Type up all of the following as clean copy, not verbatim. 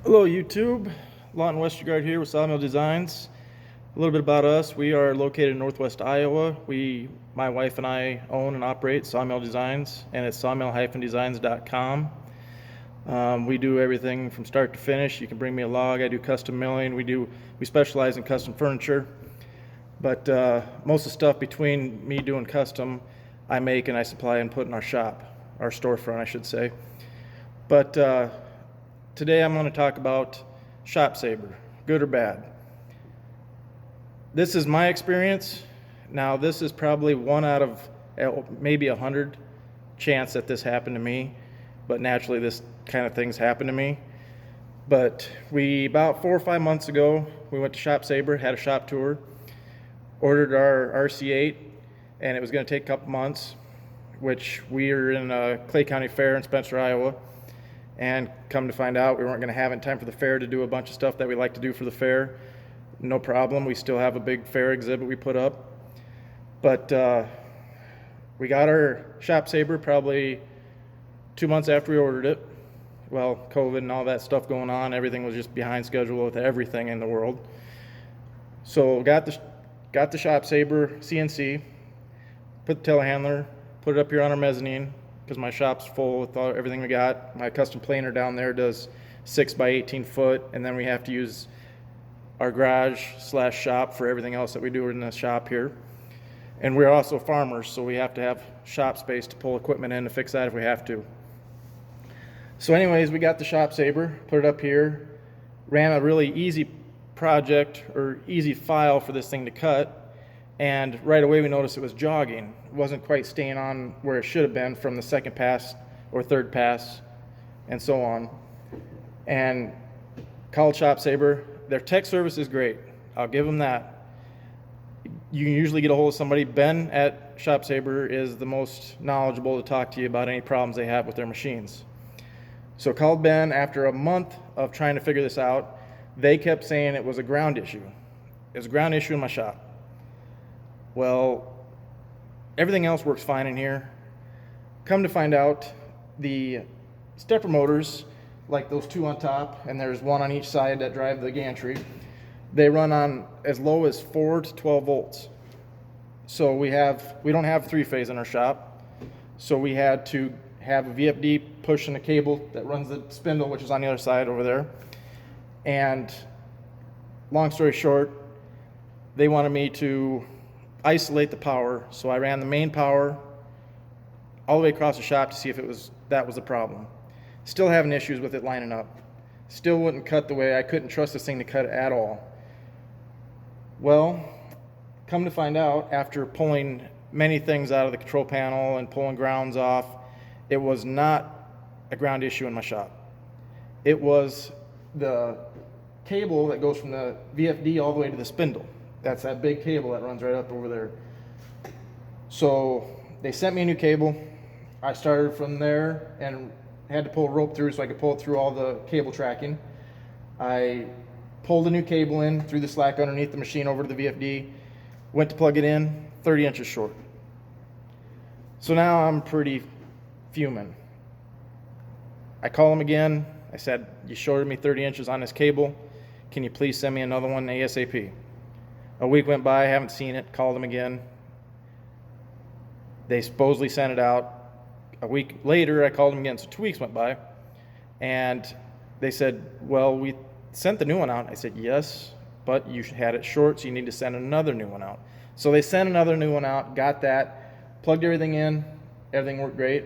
Hello YouTube, Lawton Westergaard here with Sawmill Designs. A little bit about us. We are located in Northwest Iowa. My wife and I own and operate Sawmill Designs, and it's sawmill-designs.com. We do everything from start to finish. You can bring me a log. I do custom milling. We specialize in custom furniture, but most of the stuff between me doing custom, I make and I supply and put in our shop, our storefront, I should say. But today I'm going to talk about Shop Saber, good or bad. This is my experience. Now, this is probably one out of maybe 100 chance that this happened to me, but naturally this kind of things happen to me. But about 4 or 5 months ago, we went to Shop Saber, had a shop tour, ordered our RC8, and it was going to take a couple months, which we are in Clay County Fair in Spencer, Iowa. And come to find out, we weren't going to have it in time for the fair to do a bunch of stuff that we like to do for the fair. No problem. We still have a big fair exhibit we put up. But we got our Shop Saber probably 2 months after we ordered it. Well, COVID and all that stuff going on, everything was just behind schedule with everything in the world. So got the Shop Saber CNC, put the telehandler, put it up here on our mezzanine, because my shop's full with everything we got. My custom planer down there does 6 by 18 foot, and then we have to use our garage/shop for everything else that we do in the shop here. And we're also farmers, so we have to have shop space to pull equipment in to fix that if we have to. So anyways, we got the Shop Saber, put it up here, ran a really easy project or easy file for this thing to cut, and right away we noticed it was jogging. It wasn't quite staying on where it should have been from the second pass or third pass and so on. And called Shop Saber. Their tech service is great. I'll give them that. You can usually get a hold of somebody. Ben at Shop Saber is the most knowledgeable to talk to you about any problems they have with their machines. So called Ben after a month of trying to figure this out. They kept saying it was a ground issue. It was a ground issue in my shop. Well, everything else works fine in here. Come to find out, the stepper motors, like those two on top, and there's one on each side that drive the gantry, they run on as low as 4 to 12 volts. So we don't have three-phase in our shop, so we had to have a VFD pushing the cable that runs the spindle, which is on the other side over there. And long story short, they wanted me to isolate the power, so I ran the main power all the way across the shop to see if that was the problem. Still having issues with it lining up. Still wouldn't cut the way I couldn't trust this thing to cut at all. Well, come to find out, after pulling many things out of the control panel and pulling grounds off, it was not a ground issue in my shop. It was the cable that goes from the VFD all the way to the spindle. That's that big cable that runs right up over there. So they sent me a new cable. I started from there and had to pull a rope through so I could pull it through all the cable tracking. I pulled a new cable in through the slack underneath the machine over to the VFD, went to plug it in, 30 inches short. So now I'm pretty fuming. I call him again. I said, you shorted me 30 inches on this cable. Can you please send me another one ASAP? A week went by, I haven't seen it, called them again. They supposedly sent it out. A week later, I called them again, so 2 weeks went by. And they said, well, we sent the new one out. I said, yes, but you had it short, so you need to send another new one out. So they sent another new one out, got that, plugged everything in, everything worked great.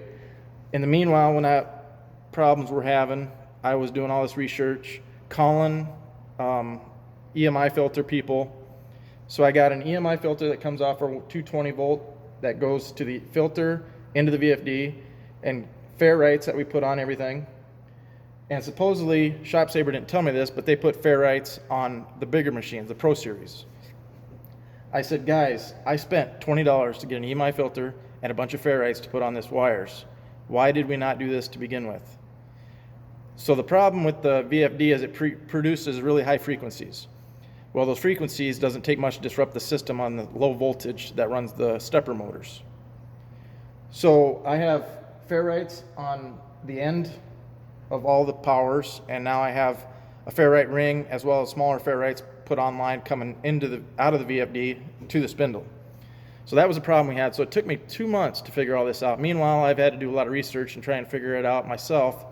In the meanwhile, when that problems were having, I was doing all this research, calling EMI filter people. So I got an EMI filter that comes off our 220 volt that goes to the filter, into the VFD, and ferrites that we put on everything. And supposedly, Shop Saber didn't tell me this, but they put ferrites on the bigger machines, the Pro Series. I said, guys, I spent $20 to get an EMI filter and a bunch of ferrites to put on this wires. Why did we not do this to begin with? So the problem with the VFD is it produces really high frequencies. Well, those frequencies doesn't take much to disrupt the system on the low voltage that runs the stepper motors. So I have ferrites on the end of all the powers, and now I have a ferrite ring as well as smaller ferrites put online coming out of the VFD to the spindle. So that was a problem we had. So it took me 2 months to figure all this out. Meanwhile, I've had to do a lot of research and try and figure it out myself.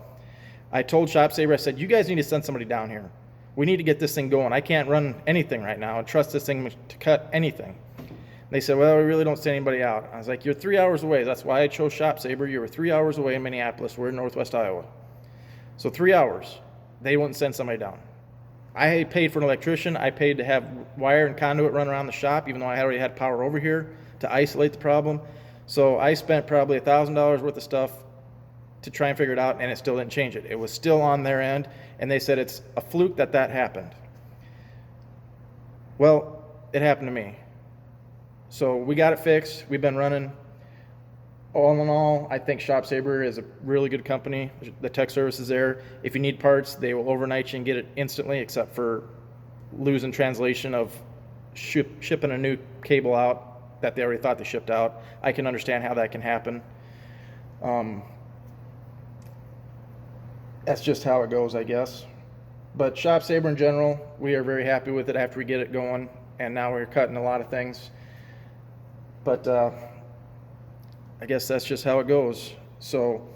I told Shop Saber, I said, you guys need to send somebody down here. We need to get this thing going. I can't run anything right now and trust this thing to cut anything. They said, well, we really don't send anybody out. I was like, you're 3 hours away. That's why I chose Shop Saber. You were 3 hours away in Minneapolis. We're in Northwest Iowa. So 3 hours. They wouldn't send somebody down. I paid for an electrician. I paid to have wire and conduit run around the shop, even though I already had power over here to isolate the problem. So I spent probably $1,000 worth of stuff to try and figure it out, and it still didn't change it. It was still on their end, and they said it's a fluke that happened. Well, it happened to me. So we got it fixed. We've been running. All in all, I think Shop Saber is a really good company. The tech service is there. If you need parts, they will overnight you and get it instantly, except for losing translation of shipping a new cable out that they already thought they shipped out. I can understand how that can happen. That's just how it goes, I guess. But Shop Saber in general, we are very happy with it after we get it going, and now we're cutting a lot of things. But I guess that's just how it goes. So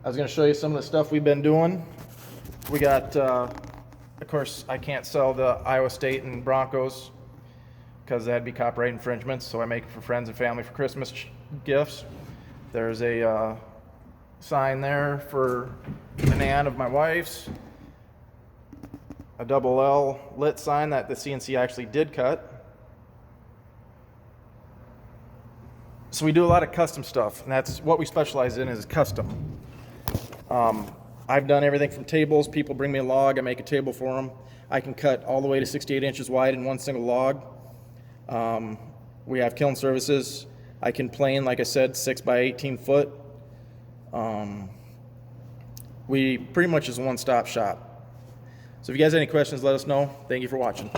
I was going to show you some of the stuff we've been doing. We got, of course, I can't sell the Iowa State and Broncos because that'd be copyright infringements, so I make it for friends and family for Christmas gifts. There's a sign there for an aunt of my wife's, a double L lit sign that the CNC actually did cut. So we do a lot of custom stuff, and that's what we specialize in, is custom. I've done everything from tables. People bring me a log, I make a table for them. I can cut all the way to 68 inches wide in one single log. We have kiln services. I can plane, like I said, 6 by 18 foot. We pretty much is a one-stop shop. So if you guys have any questions, let us know. Thank you for watching.